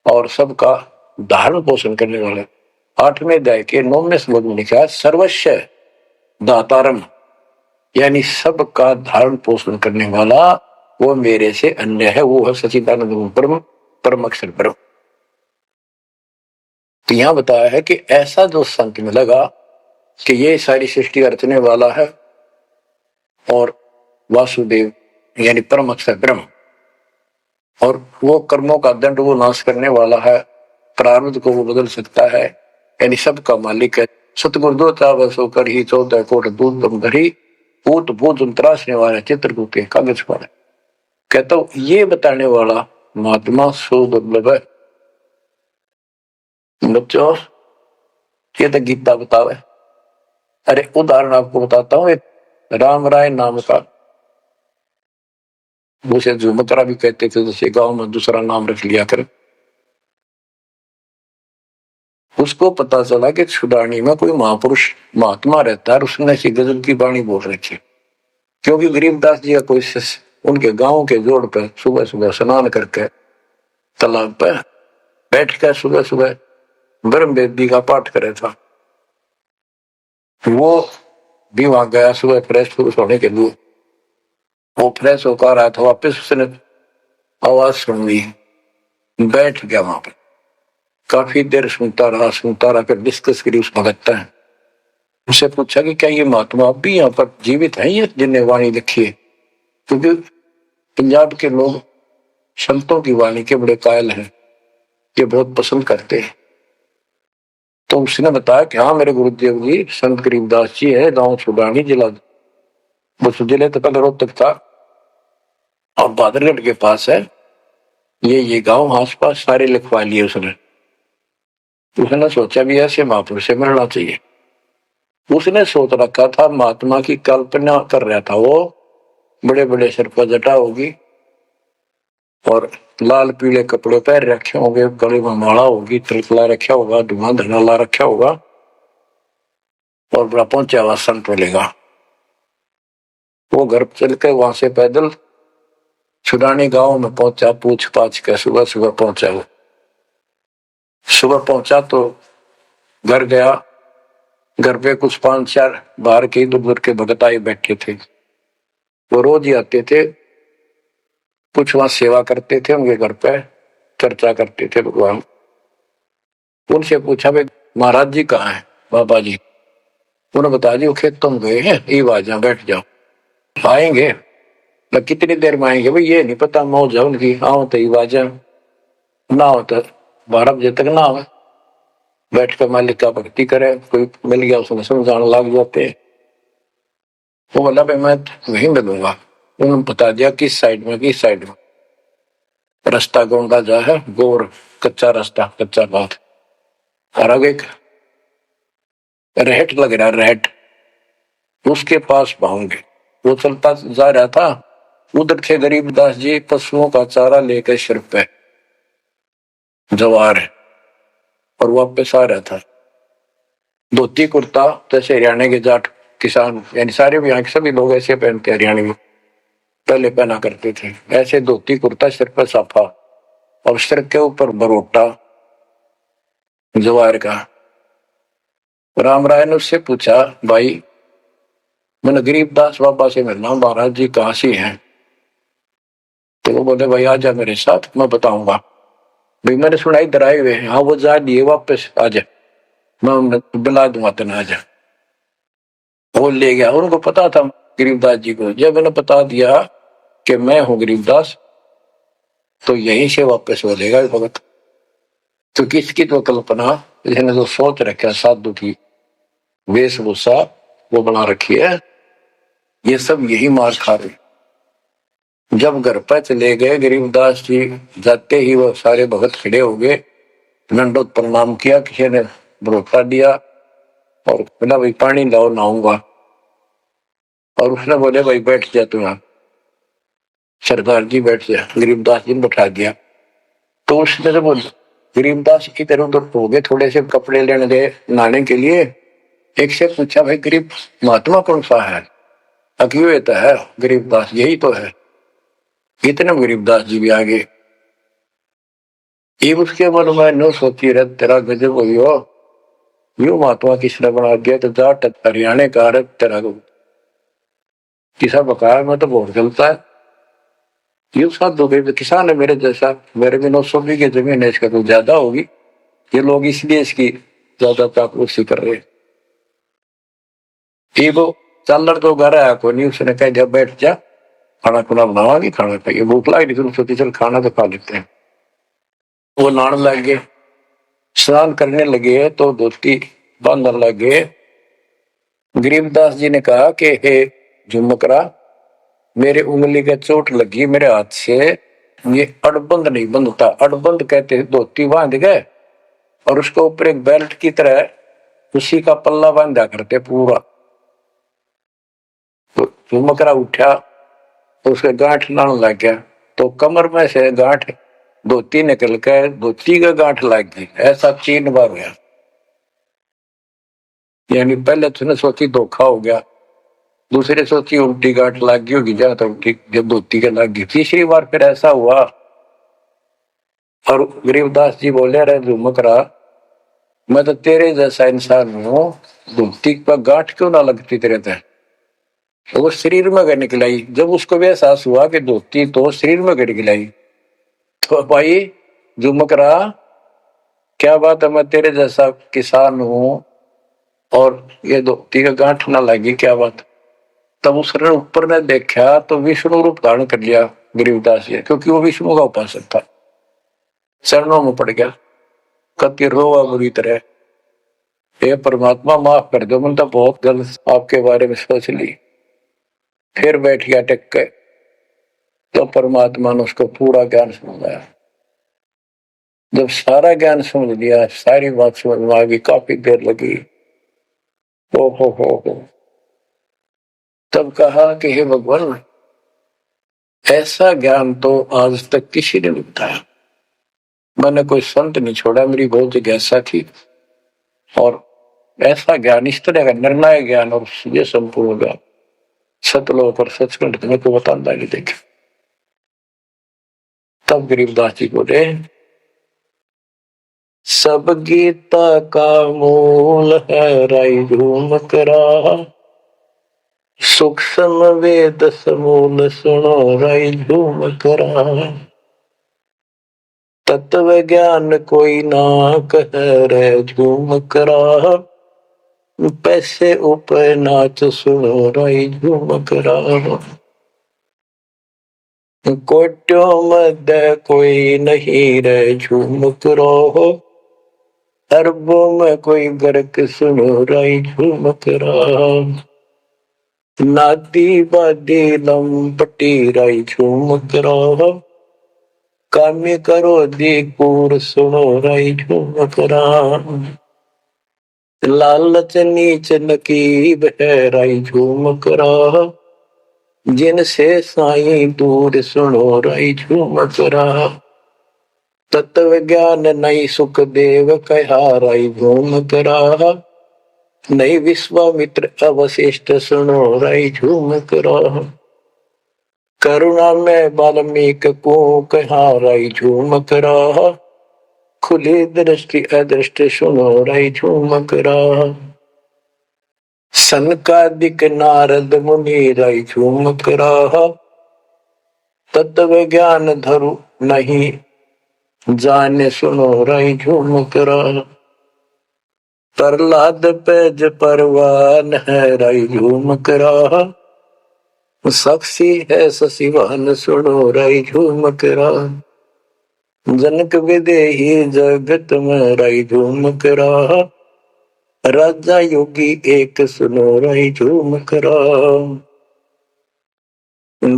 और सबका धारण पोषण करने वाला। 8वें अध्याय के 9वें श्लोक में लिखा है, सर्वस्व दातारम, यानी सबका धारण पोषण करने वाला वो मेरे से अन्य है, वो है सच्चिदानंद ब्रह्म, परम अक्षर ब्रह्म। तो यहां बताया है कि ऐसा जो संत में लगा कि ये सारी सृष्टि रचने वाला है, और वासुदेव यानी परम अक्षर ब्रह्म, और वो कर्मों का दंड वो नाश करने वाला है, प्रारब्ध को वो बदल सकता है, यानी सबका मालिक है। सतगुरु दो चावस होकर ही 14 कोट दूध दम धरी, पूत भूत त्रासने वाला चित्रकूट के कागज पर। कहता हूं ये बताने वाला महात्मा सो दुर्लभ है। बच्चों ये तो गीता बतावे। अरे उदाहरण आपको बताता हूँ, एक राम राय नाम का, उसे झुमकरा भी कहते थे, जैसे गांव में दूसरा नाम रख लिया कर। उसको पता चला कि छुड़ानी में कोई महापुरुष महात्मा रहता है, उसने ऐसी गजब की वाणी बोल रखी। क्योंकि गरीबदास जी का कोई शिष्य उनके गांव के जोड़ पर सुबह सुबह स्नान करके तालाब पे बैठ कर सुबह सुबह ब्रह्म वेदी का पाठ करे था। वो भी वहां गया सुबह फ्रेश होने के लिए। वो फ्रेश होकर आया था, वापिस उसने आवाज सुन ली, बैठ गया वहां पर, काफी देर सुनता रहा, फिर डिस्कस करी उस भगत है। उसे पूछा कि क्या ये महात्मा अब भी यहाँ पर जीवित है, ये जिन्हें वाणी लिखी है? क्योंकि पंजाब के लोग संतों की वाणी के बड़े कायल हैं, ये बहुत पसंद करते हैं। तो उसने बताया कि हाँ मेरे गुरुदेव जी संत गरीबदास जी है, गाँव छुड़ानी, जिला जिले तो पहले रोहतक था और बादरगढ़ के पास है, ये गांव आस पास सारे लिखवा लिए उसने। उसने सोचा भी ऐसे महापुरुष से मिलना चाहिए। उसने सोच रखा था महात्मा की कल्पना कर रहा था, वो बड़े बड़े सिर पर जटा होगी और लाल पीले कपड़े पहन रखे होंगे, गले में माला होगी, तिलकला रखा होगा, धुआं धना ला रखा होगा, और बड़ा पहुंचा हुआ संत मिलेगा। वो घर चल के वहां से पैदल छुड़ानी गांव में पहुंचा, पूछ पाछ के सुबह सुबह पहुंचा। वो सुबह पहुंचा तो घर गया, घर पे कुछ 5-4 बाहर के इधर उधर के भगत आए बैठे थे। वो रोज ही आते थे, कुछ वहां सेवा करते थे, उनके घर पे चर्चा करते थे भगवान। उनसे पूछा भाई महाराज जी कहाँ है, बाबा जी? उन्होंने बताया जी वो खेतों में गए हैं, ये आ जाओ बैठ जाओ, आएंगे कितनी देर में आएंगे भाई ये नहीं पता, मौज है उनकी, आओ तो आवाजा, ना हो तो 12 बजे तक ना हो, बैठ कर मालिक का भक्ति करे, कोई मिल गया उसने समझाने लग जाते। वो बोला भाई मैं वहीं मिलूंगा। उन्होंने बता दिया किस साइड में रास्ता गोंडा जा है, गोर कच्चा रास्ता, कच्चा बात, और आगे रहट लग रहा, रहट, उसके पास पाऊंगे। वो चलता जा रहा था, उधर थे गरीबदास जी पशुओं का चारा लेकर सिर पे जवार, और वापस आ रहा था। धोती कुर्ता जैसे हरियाणा के जाट किसान, यानी सारे भी यहाँ के सभी लोग ऐसे पहनते हैं हरियाणा में, पहले पहना करते थे, ऐसे धोती कुर्ता, सिर पर साफा और सिर के ऊपर बरोटा जवार का। राम राय ने उससे पूछा, भाई मैंने गरीबदास बाबा से मिलना, महाराज जी कहाँ से हैं? तो वो बोले, भाई आजा मेरे साथ, मैं बताऊंगा। भाई मैंने सुना इधर आए हुए हैं। हाँ वो जा दिए, वापस आ जा, मैं बुला दूंगा तेना, आ जा। वो ले गया। उनको पता था गरीबदास जी को। जब मैंने बता दिया कि मैं हूं गरीबदास, तो यहीं से वापस हो जाएगा भगत। तो किसकी तो कल्पना, इसने जो सोच रखा साधु की वेशभूषा वो बना रखी है, ये सब यही मार खा रहे। जब घर पर चले गए गरीबदास जी, जाते ही वो सारे भगत खड़े हो गए, दंडोत प्रणाम किया, किसी ने भरोसा दिया और बोला, भाई पानी लाओ, नहाऊंगा। और उसने बोले, भाई बैठ जा तू यहाँ। सरदार जी बैठ जा। गरीबदास जी ने बैठा दिया। तो उसने तो बोल, गरीबदास इधर उधर हो गए, थोड़े से कपड़े लेने गए नहाने के लिए। एक से पूछा, भाई गरीब महात्मा कौन सा है? अक्यूत है गरीबदास, यही तो है। इतने गरीबदास जी भी आ गए। ये उसके मन में न सोची रहे, तेरा गजब हो, यू महात्मा किसने बना दिया? तो जाट हरियाणा का रहे तेरा किसा बकाया में तो बहुत चलता है। यू साधु किसान है मेरे जैसा, मेरे भी 900 बीघे जमीन है, इसका तो ज्यादा होगी। ये लोग इसलिए इसकी ज्यादा चापलूसी कर रहे। वो चालर तो घर आया को नहीं, उसने कहा जब बैठ जा, खाना खुना बनावागी, खाना खाइए, भूख लग रही तुम सोची चल खाना तो खा लेते हैं। वो नहाने लग गए, स्नान करने लगे तो धोती बांधने लगे। गरीबदास जी ने कहा कि हे झुमकरा, मेरे उंगली का चोट लगी मेरे हाथ से, ये अड़बंद नहीं बंधता। अड़बंद कहते धोती बांध गए और उसके ऊपर एक बेल्ट की तरह उसी का पल्ला बांधा करते पूरा। तो झुमकरा उठा तो उसके गांठ लाने लग गया, तो कमर में से गांठ धोती निकल कर धोती का गांठ लग गई। ऐसा 3 बार हुआ। यानी पहले तुमने सोची धोखा हो गया, दूसरे सोची उल्टी गांठ लग गई होगी, जब उल्टी जब धोती के लग गई, तीसरी बार फिर ऐसा हुआ। और गरीबदास जी बोले, रे झुमकरा, मैं तो तेरे जैसा इंसान हूं, धोती पर गांठ क्यों ना लगती तेरे ते? वो शरीर में गड़ निकलाई। जब उसको भी एहसास हुआ कि धोती तो शरीर में गड़ निकलाई, तो भाई झुमकरा क्या बात है, मैं तेरे जैसा किसान हूं और ये धोती का गांठ ना लगी, क्या बात? तब उसने ऊपर ने देखा तो विष्णु रूप धारण कर लिया गरीबदास जी, क्योंकि वो विष्णु का उपासक था। चरणों में पड़ गया, कति रोवा बुरी तरह, हे परमात्मा माफ कर दो, मैंने तो बहुत गलत आपके बारे में सोच ली। फिर बैठ गया टेक के, तो परमात्मा ने उसको पूरा ज्ञान समझाया। जब सारा ज्ञान समझ लिया, सारी बात समझ में आ गई, काफी देर लगी। ओ हो, तब कहा कि हे भगवान, ऐसा ज्ञान तो आज तक किसी ने नहीं बताया। मैंने कोई संत नहीं छोड़ा, मेरी बहुत जिज्ञासा थी, और ऐसा ज्ञान, इस तरह का निर्णायक ज्ञान और ये संपूर्ण ज्ञान सतलोक और सचखंड तुम्हें को बताता नहीं देखे। तब गरीबदास जी बोले, सब गीता का मूल है राई झूमकरा, सूक्ष्म वेद समूल सुनो राई झूमकरा, तत्व ज्ञान कोई ना कह रे झूमकरा, पैसे ऊपर नाच सुनो राई झूमकरा, कोटियों मध्य कोई नहीं रे झूमकरा, अरबों में कोई गर्क सुनो राई झूमकरा, नादी बादी लंपटी राई झूमकरा, काम्य करो दी कूर सुनो राई झूमकरा, लालच नीच नकीब है राई झूमकरा, जिनसे साईं दूर सुनो राई झूमकरा, तत्व ज्ञान नहीं सुख देव कहा राई झूमकरा, नहीं विश्वामित्र अवशिष्ट सुनो राई झूमकरा, करुणा में वाल्मीकि को कहा राई झूमक रहा, खुली दृष्टि अदृष्टि सुनो राई झूमक रहा। सनकादिक नारद मुनि राई झूमक रहा, तत्व ज्ञान धरु नहीं जाने सुनो राई झूमक रहा। प्रहलाद पैज परवान है राई झूमक रहा, साक्षी है शशिवान सुनो राई झूमक रहा। जनक विदेही जगत में राई झूमक रहा, राजा योगी एक सुनो राई झूमक रहा।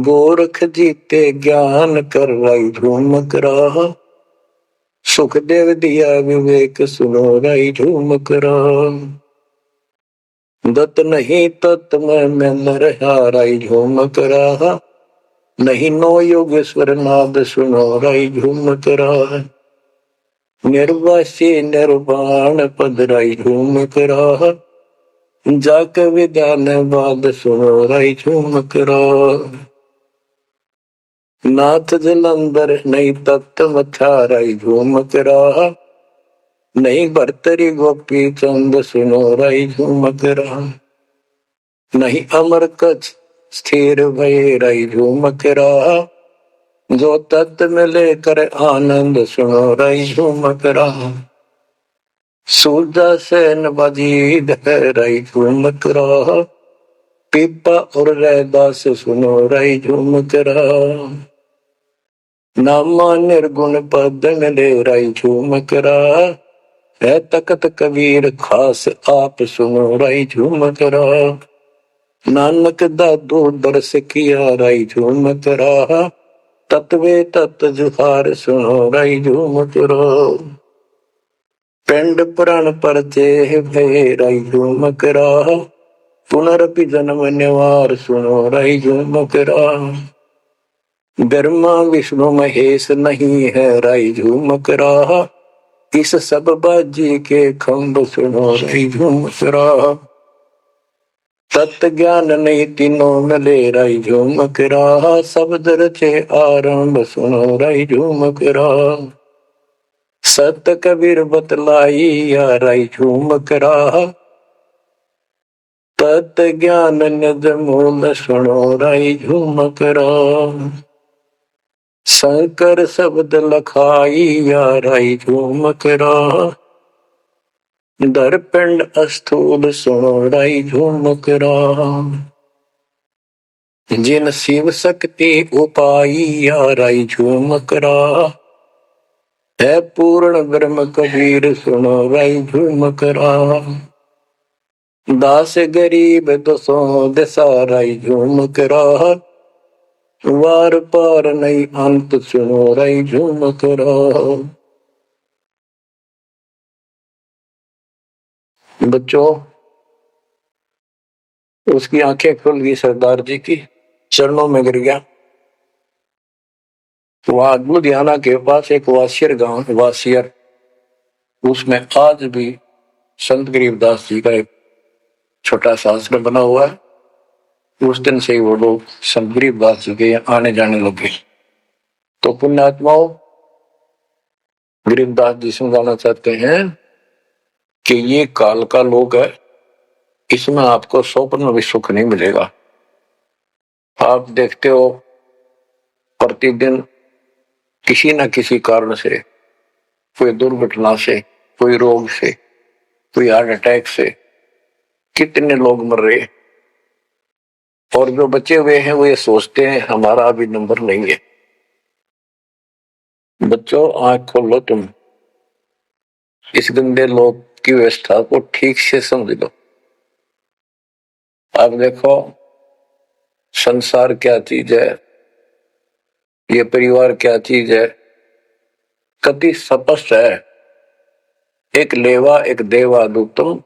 गोरख जीते ज्ञान कर राई झूमक रहा, सुखदेव दिया विवेक सुनो राई झूमक रहा। दत्त नहीं तत् में रहा राई झूमक रहा, नहीं नो योगेश्वर नाद सुनो राई झूमक रहा। निर्वासी निर्वाण पद राई झूमक रहा, जाक विद्यान बाद सुनो राई झूमक रहा। नाथ जलंधर नहीं तत्व राई झूमक रहा, नहीं भरतरी गोपी चंद सुनो राई झूमक रहा। नहीं अमर कच्छ स्थिर भय राई झूमक रहा, जो तत्व में लेकर आनंद सुनो राई झूमक रहा। सूरजा सेन बजीद है राई झूमक रहा, पीपा और रैदास सुनो राई झूमक रहा। नामा निर्गुण पद मिले राई झूमक रहा, है तकत कबीर खास आप सुनो राई झूमक रहा। नानक दादू दर्श किया राई झूमक रहा, तत्वे तत् जुहार सुनो राई झूमक रहा। पिंड पुराण पर जे भय राई झूमक रहा, पुनरपि जन्म निवार सुनो राई झूमक रहा। ब्रह्मा विष्णु महेश नहीं है राई झूमक रहा, इस सब बाजी के खंभ सुनो राई झूमक रहा। तत्व ज्ञान नहीं तीनों मिले राई झूमक रहा, शब्द रचे आरंभ सुनो राई झूमक रहा। सत कबीर बतलाई या राई झूमक रहा, तत्व ज्ञान निज मूल सुनो राई झूमक रहा। शंकर शब्द लखाई या राई झूमक रहा, दरपिंड अस्थूल सुनो राई झूमक रहा। जिन शिव शक्ति उपाई या राई झूमक रहा, है पूर्ण ब्रह्म कबीर सुनो राई झूमक रहा। दास गरीब दसों दिशा राई झूमक रहा, वार पार नहीं अंत सुनो राई झूमक रहा। बच्चों, उसकी आंखें खुल गई, सरदार जी की चरणों में गिर गया। वहां लुधियाना के पास एक वासियर गांव, वासियर, उसमें आज भी संत गरीबदास जी का एक छोटा सा आश्रम बना हुआ है। उस दिन से वो लोग संत गरीबदास जी के आने जाने लगे। तो पुण्यात्माओं, गरीबदास जी समझाना चाहते हैं कि ये काल का लोक है, इसमें आपको स्वप्न में भी सुख नहीं मिलेगा। आप देखते हो प्रतिदिन किसी न किसी कारण से, कोई दुर्घटना से, कोई रोग से, कोई हार्ट अटैक से कितने लोग मर रहे, और जो बचे हुए हैं वो ये सोचते हैं हमारा अभी नंबर नहीं है। बच्चों, आंख खोलो, तुम इस गंदे लोक की व्यवस्था को ठीक से समझ लो। आप देखो संसार क्या चीज है, ये परिवार क्या चीज है, कति स्पष्ट है। एक लेवा एक देवा दूतम,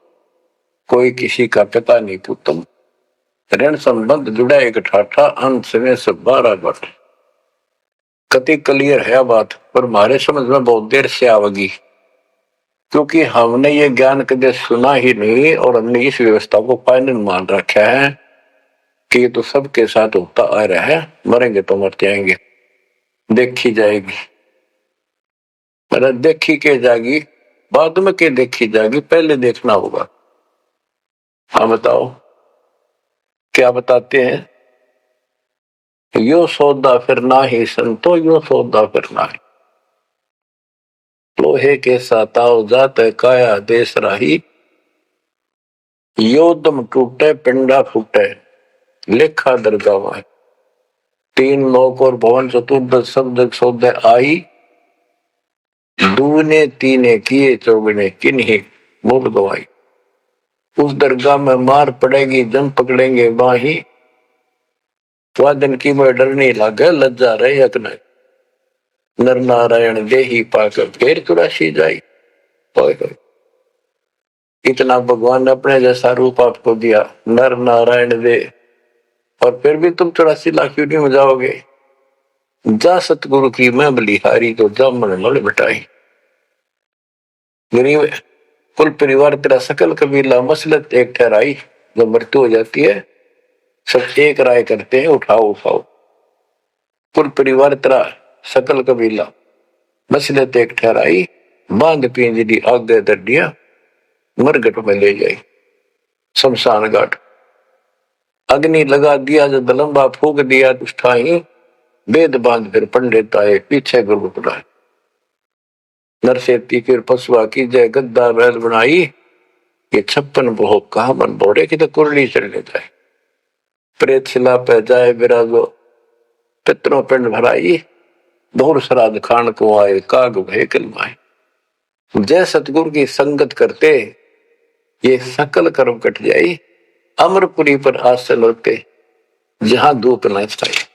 कोई किसी का पिता नहीं पुतम। ऋण संबंध जुड़ा एक ठाठा, अंत में सब 12 बट। कति क्लियर है बात, पर हमारे समझ में बहुत देर से आवेगी, क्योंकि हमने ये ज्ञान कभी सुना ही नहीं और हमने इस व्यवस्था को फाइनल मान रखा है कि ये तो सबके साथ होता आ रहा है, मरेंगे तो मर जाएंगे, देखी जाएगी। देखी के जाएगी, बाद में के देखी जाएगी, पहले देखना होगा। हाँ बताओ क्या बताते हैं? यो सौदा फिर ना ही संतो, यो सौदा फिर ना ही। लोहे के साताव जात है काया देश राही, यो दम टूटे पिंडा फूटे लेखा दरगाह है। तीन लोक और भवन चतुर्दश शब्द सौदे आई, दूने तीने किए चौगने किन्हीं मूल गवाई। उस दरगाह में मार पड़ेगी जम पकड़ेंगे बाही, वादन की में डर नहीं लागे लज्जा रहे अकने, नर नारायण देही पाकर फिर चुरासी जाई। इतना भगवान ने अपने जैसा रूप आपको दिया, नर नारायण दे, और फिर भी तुम 84 लाख क्यों नहीं हो जाओगे? जा सतगुरु की मैं बलिहारी तो जामन मल मिटाई। गरीब कुल परिवार तेरा सकल कबीला मसलत एक ठहराई। जब मृत्यु हो जाती है सब एक राय करते हैं, उठाओ उठाओ। कुल परिवार तेरा सकल कबीला मसलत एक ठहराई, बांध पिंजरी आगे दर दिया, मरगट में ले जाई शमशान घाट। अग्नि लगा दिया जब लंबा फूक दिया दुष्टाई, वेद बांध फिर पंडित आए पीछे गुरु पढ़ाए। नरसेती फिर पशुआ की जय गद्दा बैल बनाई, ये 56 भोग कहा मन बोरे की तो कुरली चढ़ने जाए। प्रेत शिला पे जाए विराजो, पितरों पिंड भराई, बहुर श्राद्ध खान को आए काग भय कलमाए। जय सतगुरु की संगत करते ये सकल कर्म कट जाए, अमरपुरी पर आसन होते जहां धूप न छाई।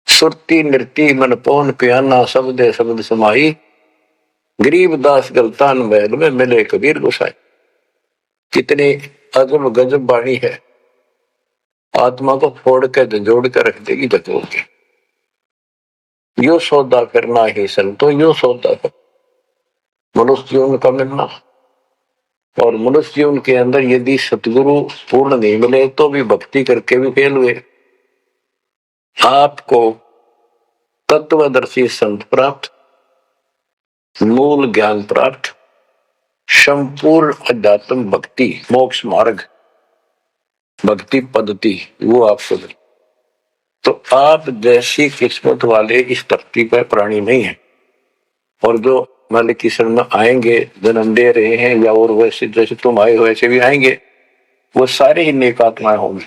सुरती नृती मन पौन पियाना शब्दे शब्द समाई, गरीब दास गलतान महल में मिले कबीर गोसाई। कितनी अजब गजब वाणी है, आत्मा को फोड़ के जोड़ कर रख देगी जतोड़ के। यो सौदा करना ही संतो, यो सौदा कर मनुष्य जीवन का मिलना। और मनुष्य जीवन के अंदर यदि सतगुरु पूर्ण नहीं मिले तो भी भक्ति करके भी फेल हुए। आपको तत्वदर्शी संत प्राप्त, मूल ज्ञान प्राप्त, संपूर्ण अध्यात्म भक्ति मोक्ष मार्ग भक्ति पद्धति वो आपको मिले। तो आप जैसी किस्मत वाले इस धरती पर प्राणी नहीं है। और जो मालिक की शरण में आएंगे, जन्म दे रहे हैं या और वैसे जैसे तुम आए हो वैसे भी आएंगे, वो सारे ही नेक आत्माएं होंगी।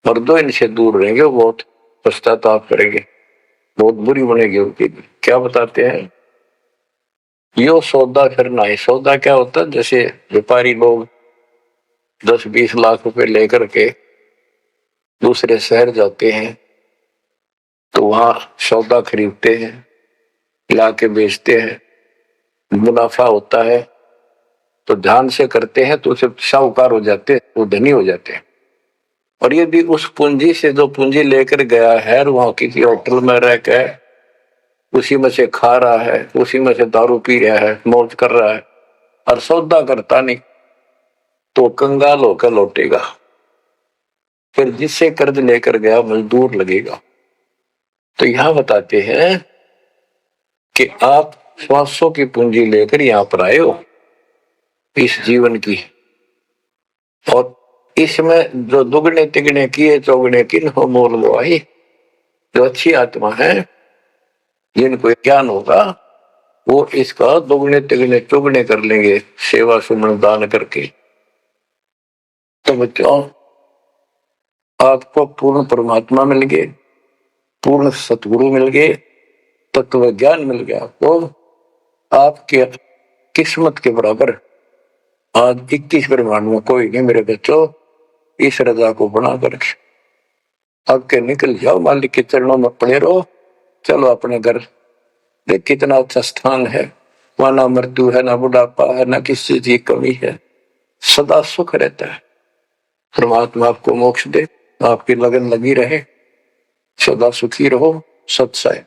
और जो इनसे दूर रहेंगे वो बहुत पश्चाताप करेंगे, बहुत बुरी बनेगी उनकी। क्या बताते हैं? यो सौदा करना है। सौदा क्या होता है? जैसे व्यापारी लोग 10-20 लाख रुपए लेकर के दूसरे शहर जाते हैं तो वहां सौदा खरीदते हैं, लाके बेचते हैं, मुनाफा होता है तो ध्यान से करते हैं तो सिर्फ साहूकार हो जाते हैं, वो धनी हो जाते हैं। और यदि उस पूंजी से जो पूंजी लेकर गया है वहां किसी होटल में रह के उसी में से खा रहा है, उसी में से दारू पी रहा है, मौज कर रहा है और सौदा करता नहीं, तो कंगाल होकर लौटेगा। फिर जिससे कर्ज लेकर गया मजदूर लगेगा। तो यहां बताते हैं कि आप श्वासों की पूंजी लेकर यहां पर आए हो इस जीवन की, और इसमें जो दुगने तिगने किए चौगने किन हो मोल गवाही। जो अच्छी आत्मा है जिनको ज्ञान होगा वो इसका दुगने तिगने चौगने कर लेंगे सेवा सुमन दान करके। तो बच्चों आपको पूर्ण परमात्मा मिल गए, पूर्ण सतगुरु मिल गए, तत्व ज्ञान मिल गया। तो आपके किस्मत के बराबर आज 21 ब्रह्मांड में कोई नहीं मेरे बच्चों। इस रजा को बना कर अब के निकल जाओ, मालिक के चरणों में पड़े रहो, चलो अपने घर। देख कितना अच्छा स्थान है, वहां ना मृत्यु है, ना बुढ़ापा है, ना किसी चीज की कमी है, सदा सुख रहता है। परमात्मा आपको मोक्ष दे, आपकी लगन लगी रहे, सदा सुखी रहो। सत्संग।